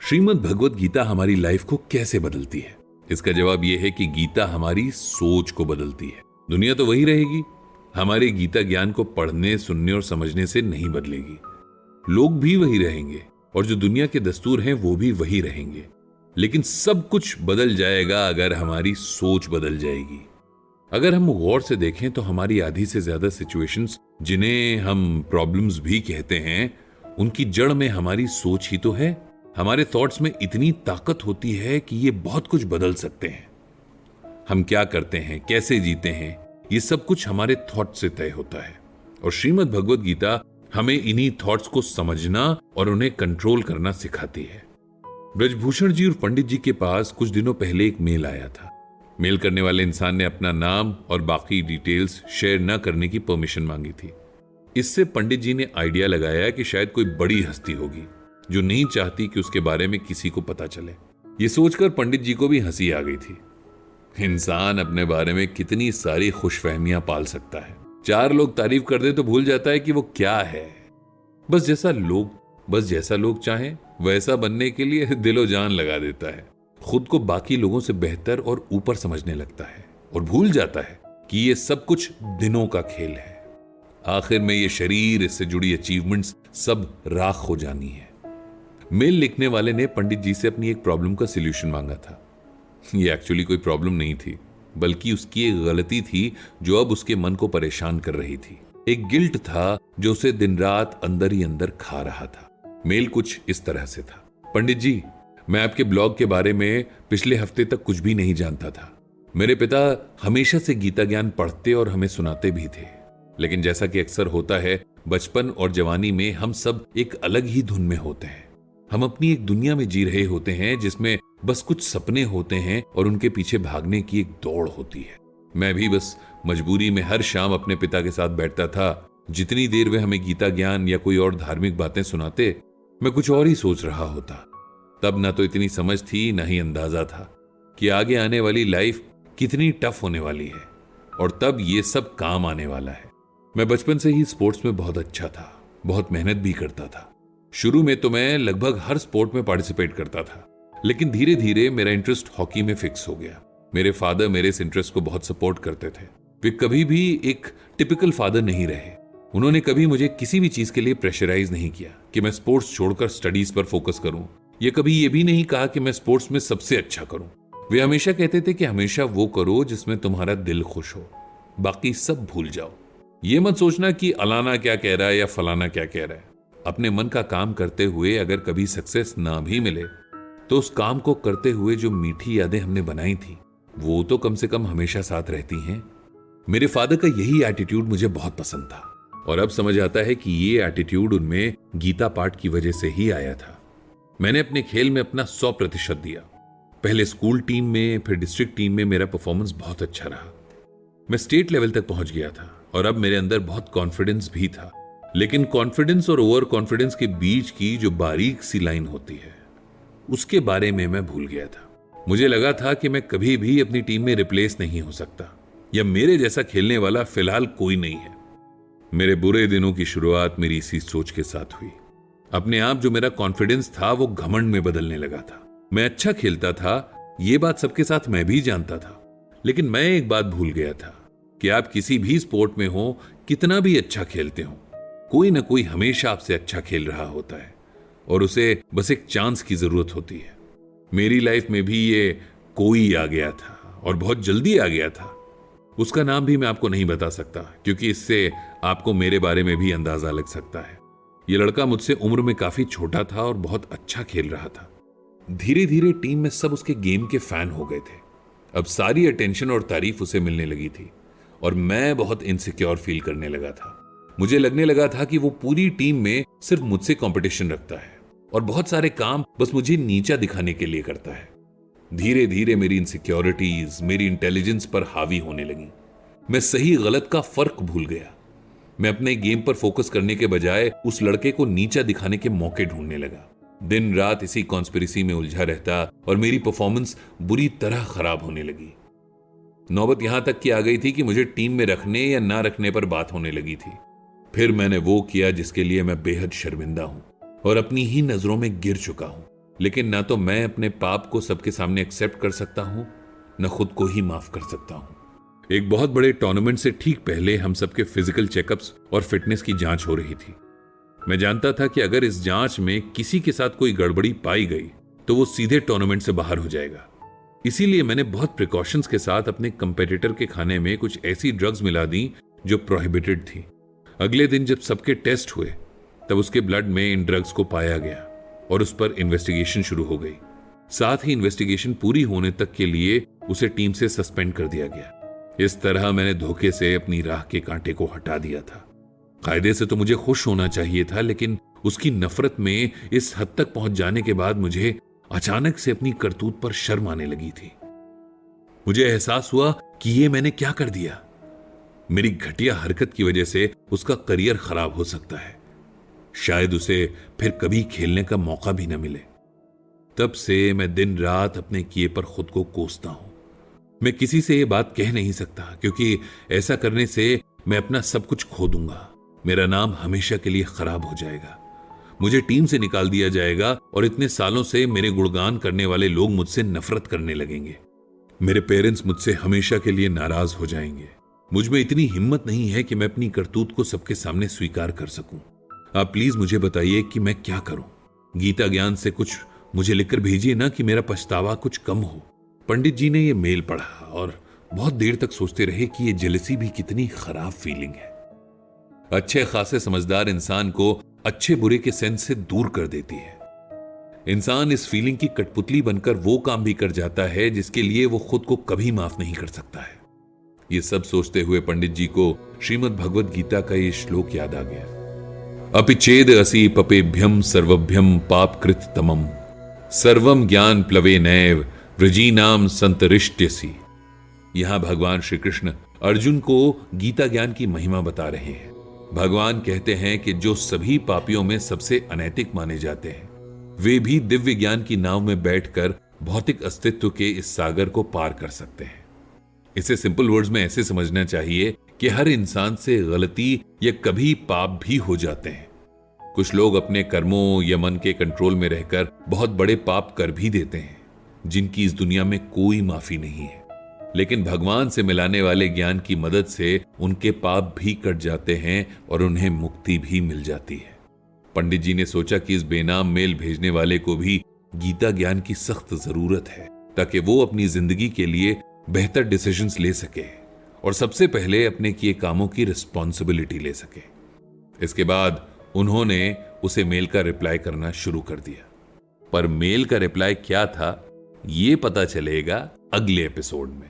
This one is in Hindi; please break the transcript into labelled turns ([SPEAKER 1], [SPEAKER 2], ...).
[SPEAKER 1] श्रीमद् भगवत गीता हमारी लाइफ को कैसे बदलती है? इसका जवाब यह है कि गीता हमारी सोच को बदलती है। दुनिया तो वही रहेगी, हमारे गीता ज्ञान को पढ़ने, सुनने और समझने से नहीं बदलेगी। लोग भी वही रहेंगे और जो दुनिया के दस्तूर हैं वो भी वही रहेंगे, लेकिन सब कुछ बदल जाएगा अगर हमारी सोच बदल जाएगी। अगर हम गौर से देखें तो हमारी आधी से ज्यादा सिचुएशंस, जिन्हें हम प्रॉब्लम्स भी कहते हैं, उनकी जड़ में हमारी सोच ही तो है। हमारे थॉट्स में इतनी ताकत होती है कि ये बहुत कुछ बदल सकते हैं। हम क्या करते हैं, कैसे जीते हैं, ये सब कुछ हमारे थॉट से तय होता है। और श्रीमद् भगवत गीता हमें इन्हीं थॉट्स को समझना और उन्हें कंट्रोल करना सिखाती है। ब्रजभूषण जी और पंडित जी के पास कुछ दिनों पहले एक मेल आया था। मेल करने वाले इंसान ने अपना नाम और बाकी डिटेल्स शेयर न करने की परमिशन मांगी थी। इससे पंडित जी ने आइडिया लगाया कि शायद कोई बड़ी हस्ती होगी जो नहीं चाहती कि उसके बारे में किसी को पता चले। ये सोचकर पंडित जी को भी हंसी आ गई थी। इंसान अपने बारे में कितनी सारी खुशफहमियां पाल सकता है। 4 लोग तारीफ कर दे तो भूल जाता है कि वो क्या है। बस जैसा लोग चाहें वैसा बनने के लिए दिलो जान लगा देता है। खुद को बाकी लोगों से बेहतर और ऊपर समझने लगता है और भूल जाता है कि ये सब कुछ दिनों का खेल है। आखिर में ये शरीर, इससे जुड़ी अचीवमेंट्स सब राख हो जानी है। मेल लिखने वाले ने पंडित जी से अपनी एक प्रॉब्लम का सलूशन मांगा था। ये एक्चुअली कोई प्रॉब्लम नहीं थी, बल्कि उसकी एक गलती थी जो अब उसके मन को परेशान कर रही थी। एक गिल्ट था जो उसे दिन रात अंदर ही अंदर खा रहा था। मेल कुछ इस तरह से था। पंडित जी, मैं आपके ब्लॉग के बारे में पिछले हफ्ते तक कुछ भी नहीं जानता था। मेरे पिता हमेशा से गीता ज्ञान पढ़ते और हमें सुनाते भी थे, लेकिन जैसा कि अक्सर होता है, बचपन और जवानी में हम सब एक अलग ही धुन में होते हैं। हम अपनी एक दुनिया में जी रहे होते हैं जिसमें बस कुछ सपने होते हैं और उनके पीछे भागने की एक दौड़ होती है। मैं भी बस मजबूरी में हर शाम अपने पिता के साथ बैठता था। जितनी देर वे हमें गीता ज्ञान या कोई और धार्मिक बातें सुनाते, मैं कुछ और ही सोच रहा होता। तब ना तो इतनी समझ थी, ना ही अंदाजा था कि आगे आने वाली लाइफ कितनी टफ होने वाली है, और तब ये सब काम आने वाला है। मैं बचपन से ही स्पोर्ट्स में बहुत अच्छा था, बहुत मेहनत भी करता था। शुरू में तो मैं लगभग हर स्पोर्ट में पार्टिसिपेट करता था, लेकिन धीरे धीरे मेरा इंटरेस्ट हॉकी में फिक्स हो गया। मेरे फादर मेरे इस इंटरेस्ट को बहुत सपोर्ट करते थे। वे कभी भी एक टिपिकल फादर नहीं रहे। उन्होंने कभी मुझे किसी भी चीज के लिए प्रेशराइज नहीं किया कि मैं स्पोर्ट्स छोड़कर स्टडीज पर फोकस करूं, या कभी ये भी नहीं कहा कि मैं स्पोर्ट्स में सबसे अच्छा करूं। वे हमेशा कहते थे कि हमेशा वो करो जिसमें तुम्हारा दिल खुश हो, बाकी सब भूल जाओ। ये मत सोचना कि अलाना क्या कह रहा है या फलाना क्या कह रहा है। अपने मन का काम करते हुए अगर कभी सक्सेस ना भी मिले तो उस काम को करते हुए जो मीठी यादें हमने बनाई थी वो तो कम से कम हमेशा साथ रहती हैं। मेरे फादर का यही एटीट्यूड मुझे बहुत पसंद था, और अब समझ आता है कि ये एटीट्यूड उनमें गीता पाठ की वजह से ही आया था। मैंने अपने खेल में अपना 100% दिया। पहले स्कूल टीम में, फिर डिस्ट्रिक्ट टीम में मेरा परफॉर्मेंस बहुत अच्छा रहा। मैं स्टेट लेवल तक पहुंच गया था और अब मेरे अंदर बहुत कॉन्फिडेंस भी था। लेकिन कॉन्फिडेंस और ओवर कॉन्फिडेंस के बीच की जो बारीक सी लाइन होती है, उसके बारे में मैं भूल गया था। मुझे लगा था कि मैं कभी भी अपनी टीम में रिप्लेस नहीं हो सकता, या मेरे जैसा खेलने वाला फिलहाल कोई नहीं है। मेरे बुरे दिनों की शुरुआत मेरी इसी सोच के साथ हुई। अपने आप जो मेरा कॉन्फिडेंस था वो घमंड में बदलने लगा था। मैं अच्छा खेलता था, ये बात सबके साथ मैं भी जानता था, लेकिन मैं एक बात भूल गया था कि आप किसी भी स्पोर्ट में हो, कितना भी अच्छा खेलते हो, कोई ना कोई हमेशा आपसे अच्छा खेल रहा होता है और उसे बस एक चांस की जरूरत होती है। मेरी लाइफ में भी ये कोई आ गया था और बहुत जल्दी आ गया था। उसका नाम भी मैं आपको नहीं बता सकता, क्योंकि इससे आपको मेरे बारे में भी अंदाजा लग सकता है। ये लड़का मुझसे उम्र में काफी छोटा था और बहुत अच्छा खेल रहा था। धीरे धीरे टीम में सब उसके गेम के फैन हो गए थे। अब सारी अटेंशन और तारीफ उसे मिलने लगी थी और मैं बहुत इनसिक्योर फील करने लगा था। मुझे लगने लगा था कि वो पूरी टीम में सिर्फ मुझसे कंपटीशन रखता है और बहुत सारे काम बस मुझे नीचा दिखाने के लिए करता है। धीरे धीरे मेरी इनसिक्योरिटीज मेरी इंटेलिजेंस पर हावी होने लगी। मैं सही गलत का फर्क भूल गया। मैं अपने गेम पर फोकस करने के बजाय उस लड़के को नीचा दिखाने के मौके ढूंढने लगा। दिन रात इसी कॉन्स्पिरेसी में उलझा रहता और मेरी परफॉर्मेंस बुरी तरह खराब होने लगी। नौबत यहां तक की आ गई थी कि मुझे टीम में रखने या ना रखने पर बात होने लगी थी। फिर मैंने वो किया जिसके लिए मैं बेहद शर्मिंदा हूं और अपनी ही नजरों में गिर चुका हूं। लेकिन ना तो मैं अपने पाप को सबके सामने एक्सेप्ट कर सकता हूं, न खुद को ही माफ कर सकता हूं। एक बहुत बड़े टूर्नामेंट से ठीक पहले हम सबके फिजिकल चेकअप्स और फिटनेस की जांच हो रही थी। मैं जानता था कि अगर इस जांच में किसी के साथ कोई गड़बड़ी पाई गई तो वो सीधे टूर्नामेंट से बाहर हो जाएगा। इसीलिए मैंने बहुत प्रिकॉशंस के साथ अपने कंपेटिटर के खाने में कुछ ऐसी ड्रग्स मिला दी जो प्रोहिबिटेड थी। अगले दिन जब सबके टेस्ट हुए तब उसके ब्लड में इन ड्रग्स को पाया गया और उस पर इन्वेस्टिगेशन शुरू हो गई। साथ ही इन्वेस्टिगेशन पूरी होने तक के लिए उसे टीम से सस्पेंड कर दिया गया। इस तरह मैंने धोखे से अपनी राह के कांटे को हटा दिया था। कायदे से तो मुझे खुश होना चाहिए था, लेकिन उसकी नफरत में इस हद तक पहुंच जाने के बाद मुझे अचानक से अपनी करतूत पर शर्म आने लगी थी। मुझे एहसास हुआ कि ये मैंने क्या कर दिया। मेरी घटिया हरकत की वजह से उसका करियर खराब हो सकता है। शायद उसे फिर कभी खेलने का मौका भी न मिले। तब से मैं दिन रात अपने किए पर खुद को कोसता हूं। मैं किसी से ये बात कह नहीं सकता, क्योंकि ऐसा करने से मैं अपना सब कुछ खो दूंगा। मेरा नाम हमेशा के लिए खराब हो जाएगा। मुझे टीम से निकाल दिया जाएगा और इतने सालों से मेरे गुणगान करने वाले लोग मुझसे नफरत करने लगेंगे। मेरे पेरेंट्स मुझसे हमेशा के लिए नाराज हो जाएंगे। मुझ में इतनी हिम्मत नहीं है कि मैं अपनी करतूत को सबके सामने स्वीकार कर सकूं। आप प्लीज मुझे बताइए कि मैं क्या करूं। गीता ज्ञान से कुछ मुझे लिखकर भेजिए ना, कि मेरा पछतावा कुछ कम हो। पंडित जी ने यह मेल पढ़ा और बहुत देर तक सोचते रहे कि यह जेलसी भी कितनी खराब फीलिंग है। अच्छे खासे समझदार इंसान को अच्छे बुरे के सेंस से दूर कर देती है। इंसान इस फीलिंग की कठपुतली बनकर वो काम भी कर जाता है जिसके लिए वो खुद को कभी माफ नहीं कर सकता है। ये सब सोचते हुए पंडित जी को श्रीमद् भगवद गीता का ये श्लोक याद आ गया। अपि चेद असि पपेभ्यम सर्वभ्यम पापकृत तमम सर्वम ज्ञान प्लवे नैव व्रजीनाम संतरिष्ट्यसि। यहां भगवान श्री कृष्ण अर्जुन को गीता ज्ञान की महिमा बता रहे हैं। भगवान कहते हैं कि जो सभी पापियों में सबसे अनैतिक माने जाते हैं, वे भी दिव्य ज्ञान की नाव में बैठकर भौतिक अस्तित्व के इस सागर को पार कर सकते हैं। इसे सिंपल वर्ड्स में ऐसे समझना चाहिए कि हर इंसान से गलती या कभी पाप भी हो जाते हैं। कुछ लोग अपने कर्मों या मन के कंट्रोल में रहकर बहुत बड़े पाप कर भी देते हैं, जिनकी इस दुनिया में कोई माफी नहीं है। लेकिन भगवान से मिलाने वाले ज्ञान की मदद से उनके पाप भी कट जाते हैं और उन्हें मुक्ति भी मिल जाती है। पंडित जी ने सोचा कि इस बेनाम मेल भेजने वाले को भी गीता ज्ञान की सख्त जरूरत है, ताकि वो अपनी जिंदगी के लिए बेहतर डिसीजंस ले सके और सबसे पहले अपने किए कामों की रिस्पॉन्सिबिलिटी ले सके। इसके बाद उन्होंने उसे मेल का रिप्लाई करना शुरू कर दिया। पर मेल का रिप्लाई क्या था, ये पता चलेगा अगले एपिसोड में।